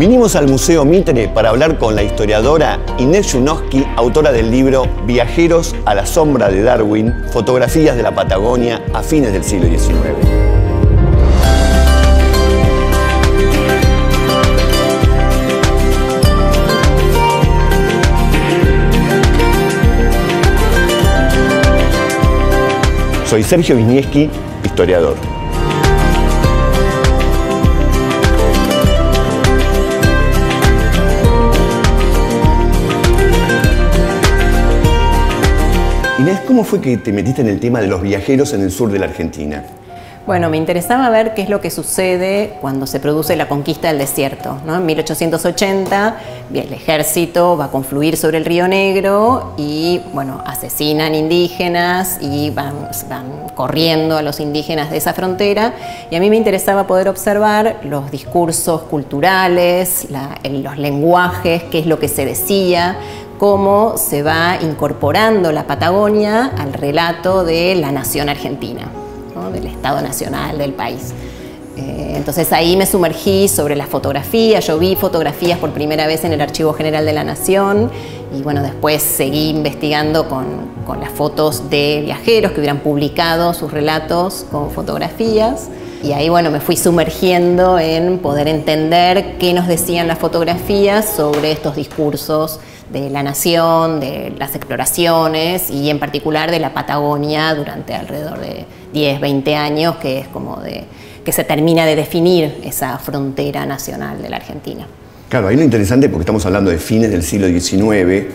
Vinimos al Museo Mitre para hablar con la historiadora Inés Yunowski, autora del libro Viajeros a la sombra de Darwin, fotografías de la Patagonia a fines del siglo XIX. Soy Sergio Wisniewski, historiador. Inés, ¿cómo fue que te metiste en el tema de los viajeros en el sur de la Argentina? Bueno, me interesaba ver qué es lo que sucede cuando se produce la conquista del desierto, ¿no? En 1880, el ejército va a confluir sobre el Río Negro y, bueno, asesinan indígenas y van corriendo a los indígenas de esa frontera. Y a mí me interesaba poder observar los discursos culturales, los lenguajes, qué es lo que se decía, cómo se va incorporando la Patagonia al relato de la nación argentina, ¿no? Del Estado Nacional del país. Entonces ahí me sumergí sobre la fotografía. Yo vi fotografías por primera vez en el Archivo General de la Nación y bueno, después seguí investigando con las fotos de viajeros que hubieran publicado sus relatos con fotografías. Y ahí, bueno, me fui sumergiendo en poder entender qué nos decían las fotografías sobre estos discursos de la nación, de las exploraciones y en particular de la Patagonia durante alrededor de 10, 20 años, que es como que se termina de definir esa frontera nacional de la Argentina. Claro, ahí lo interesante, porque estamos hablando de fines del siglo XIX,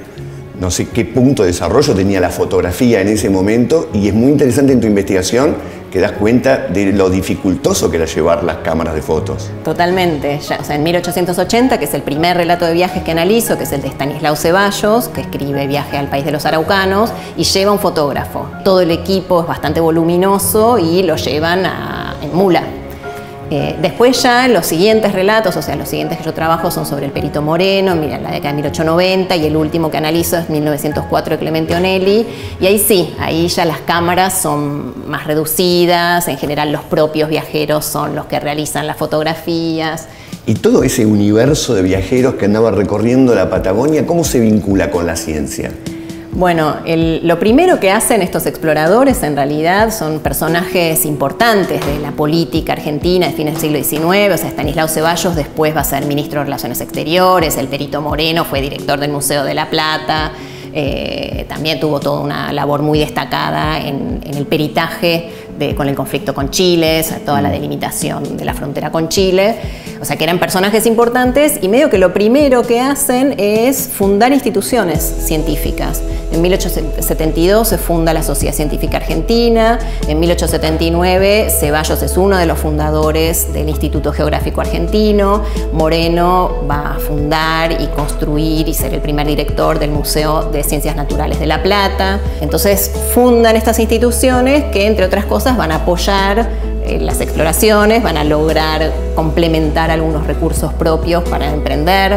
no sé qué punto de desarrollo tenía la fotografía en ese momento, y es muy interesante en tu investigación que das cuenta de lo dificultoso que era llevar las cámaras de fotos. Totalmente. Ya, o sea, en 1880, que es el primer relato de viajes que analizo, que es el de Estanislao Ceballos, que escribe Viaje al país de los araucanos, y lleva un fotógrafo. Todo el equipo es bastante voluminoso y lo llevan en mula. Después ya los siguientes relatos, o sea, los siguientes que yo trabajo son sobre el Perito Moreno, mira, la década de 1890, y el último que analizo es 1904 de Clemente Onelli, y ahí sí, ahí ya las cámaras son más reducidas, en general los propios viajeros son los que realizan las fotografías. Y todo ese universo de viajeros que andaba recorriendo la Patagonia, ¿cómo se vincula con la ciencia? Bueno, lo primero que hacen estos exploradores en realidad son personajes importantes de la política argentina de fines del siglo XIX. O sea, Estanislao Ceballos después va a ser ministro de Relaciones Exteriores, el Perito Moreno fue director del Museo de La Plata, también tuvo toda una labor muy destacada en el peritaje con el conflicto con Chile, o sea, toda la delimitación de la frontera con Chile. O sea, que eran personajes importantes y medio que lo primero que hacen es fundar instituciones científicas. En 1872 se funda la Sociedad Científica Argentina, en 1879 Ceballos es uno de los fundadores del Instituto Geográfico Argentino, Moreno va a fundar y construir y ser el primer director del Museo de Ciencias Naturales de La Plata. Entonces fundan estas instituciones que, entre otras cosas, van a apoyar las exploraciones, van a lograr complementar algunos recursos propios para emprender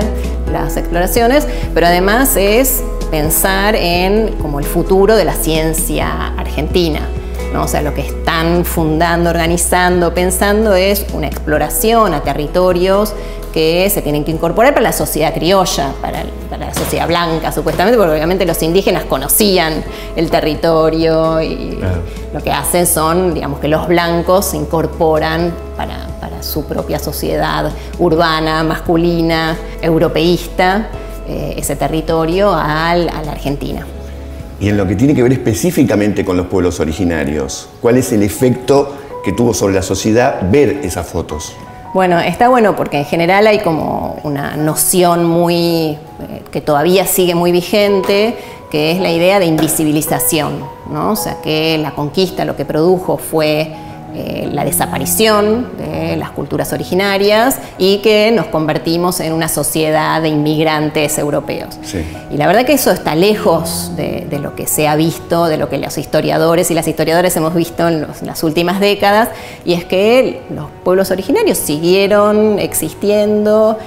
las exploraciones, pero además es pensar en como el futuro de la ciencia argentina, ¿no? O sea, lo que están fundando, organizando, pensando es una exploración a territorios que se tienen que incorporar para la sociedad criolla, para la sociedad blanca, supuestamente, porque obviamente los indígenas conocían el territorio y claro, lo que hacen son, digamos, que los blancos se incorporan para su propia sociedad urbana, masculina, europeísta, ese territorio a la Argentina. Y en lo que tiene que ver específicamente con los pueblos originarios, ¿cuál es el efecto que tuvo sobre la sociedad ver esas fotos? Bueno, está bueno porque en general hay como una noción que todavía sigue muy vigente, que es la idea de invisibilización, ¿no? O sea, que la conquista lo que produjo fue la desaparición de las culturas originarias y que nos convertimos en una sociedad de inmigrantes europeos. Sí. Y la verdad que eso está lejos de lo que se ha visto, de lo que los historiadores y las historiadoras hemos visto en las últimas décadas, y es que los pueblos originarios siguieron existiendo,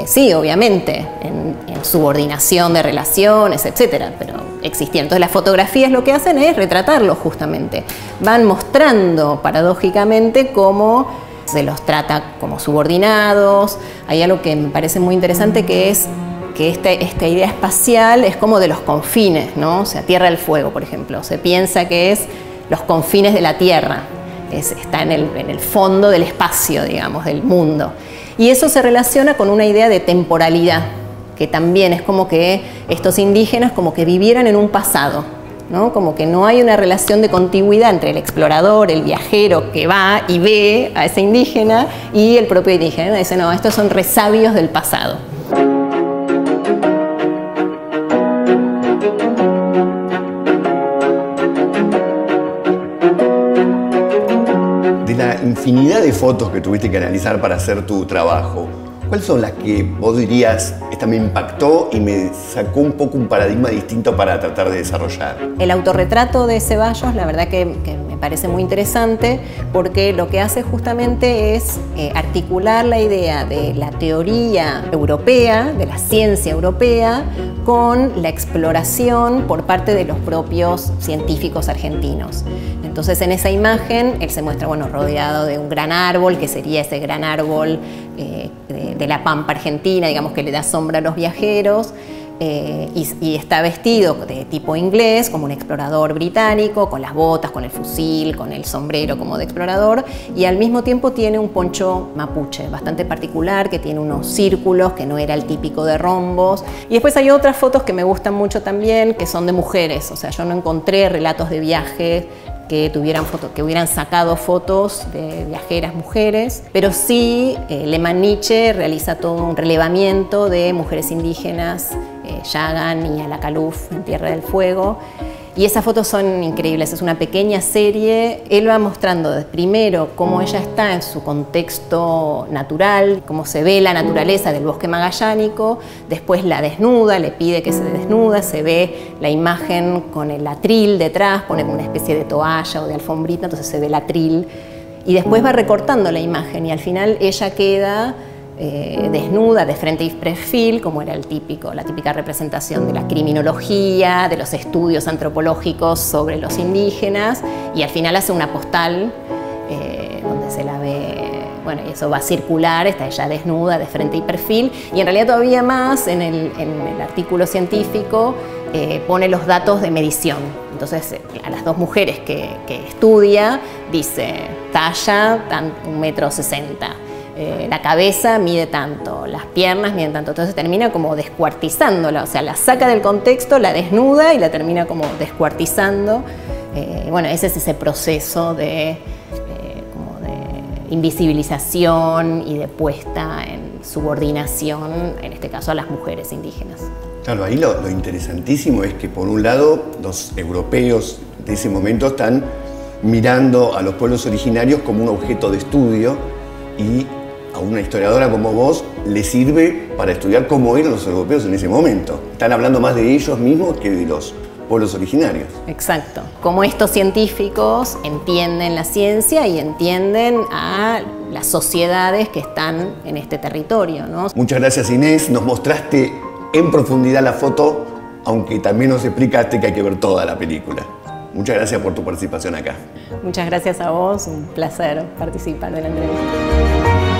sí, obviamente, en subordinación de relaciones, etcétera, pero existían. Entonces las fotografías lo que hacen es retratarlo justamente. Van mostrando paradójicamente cómo se los trata como subordinados. Hay algo que me parece muy interesante, que es que esta idea espacial es como de los confines, ¿no? O sea, Tierra del Fuego, por ejemplo, se piensa que es los confines de la Tierra, está en el fondo del espacio, digamos, del mundo. Y eso se relaciona con una idea de temporalidad, que también es como que estos indígenas como que vivieran en un pasado, ¿no? Como que no hay una relación de contigüidad entre el explorador, el viajero que va y ve a ese indígena, y el propio indígena. Dice, no, estos son resabios del pasado. De la infinidad de fotos que tuviste que analizar para hacer tu trabajo, ¿cuáles son las que vos dirías, esta me impactó y me sacó un poco un paradigma distinto para tratar de desarrollar? El autorretrato de Ceballos, la verdad que me parece muy interesante, porque lo que hace justamente es articular la idea de la teoría europea, de la ciencia europea, con la exploración por parte de los propios científicos argentinos. Entonces, en esa imagen, él se muestra, bueno, rodeado de un gran árbol, que sería ese gran árbol de la pampa argentina, digamos, que le da sombra a los viajeros, y está vestido de tipo inglés, como un explorador británico, con las botas, con el fusil, con el sombrero como de explorador, y al mismo tiempo tiene un poncho mapuche, bastante particular, que tiene unos círculos, que no era el típico de rombos. Y después hay otras fotos que me gustan mucho también, que son de mujeres, o sea, yo no encontré relatos de viaje que hubieran sacado fotos de viajeras mujeres, pero sí Lehmann-Nietzsche realiza todo un relevamiento de mujeres indígenas, Yagan y Alacaluf en Tierra del Fuego, y esas fotos son increíbles. Es una pequeña serie. Él va mostrando primero cómo ella está en su contexto natural, cómo se ve la naturaleza del bosque magallánico, después la desnuda, le pide que se desnuda, se ve la imagen con el atril detrás, pone una especie de toalla o de alfombrita, entonces se ve el atril, y después va recortando la imagen, y al final ella queda desnuda, de frente y perfil, como era la típica representación de la criminología, de los estudios antropológicos sobre los indígenas, y al final hace una postal donde se la ve, bueno, y eso va a circular, está ella desnuda, de frente y perfil, y en realidad todavía más en el artículo científico pone los datos de medición. Entonces, a las dos mujeres que estudia, dice talla 1,60 m. La cabeza mide tanto, las piernas miden tanto, entonces termina como descuartizándola, o sea, la saca del contexto, la desnuda y la termina como descuartizando. Bueno, ese es ese proceso de invisibilización y de puesta en subordinación, en este caso a las mujeres indígenas. Claro, ahí lo interesantísimo es que por un lado los europeos de ese momento están mirando a los pueblos originarios como un objeto de estudio, y a una historiadora como vos le sirve para estudiar cómo eran los europeos en ese momento. Están hablando más de ellos mismos que de los pueblos originarios. Exacto. Cómo estos científicos entienden la ciencia y entienden a las sociedades que están en este territorio, ¿no? Muchas gracias, Inés. Nos mostraste en profundidad la foto, aunque también nos explicaste que hay que ver toda la película. Muchas gracias por tu participación acá. Muchas gracias a vos, un placer participar de la entrevista.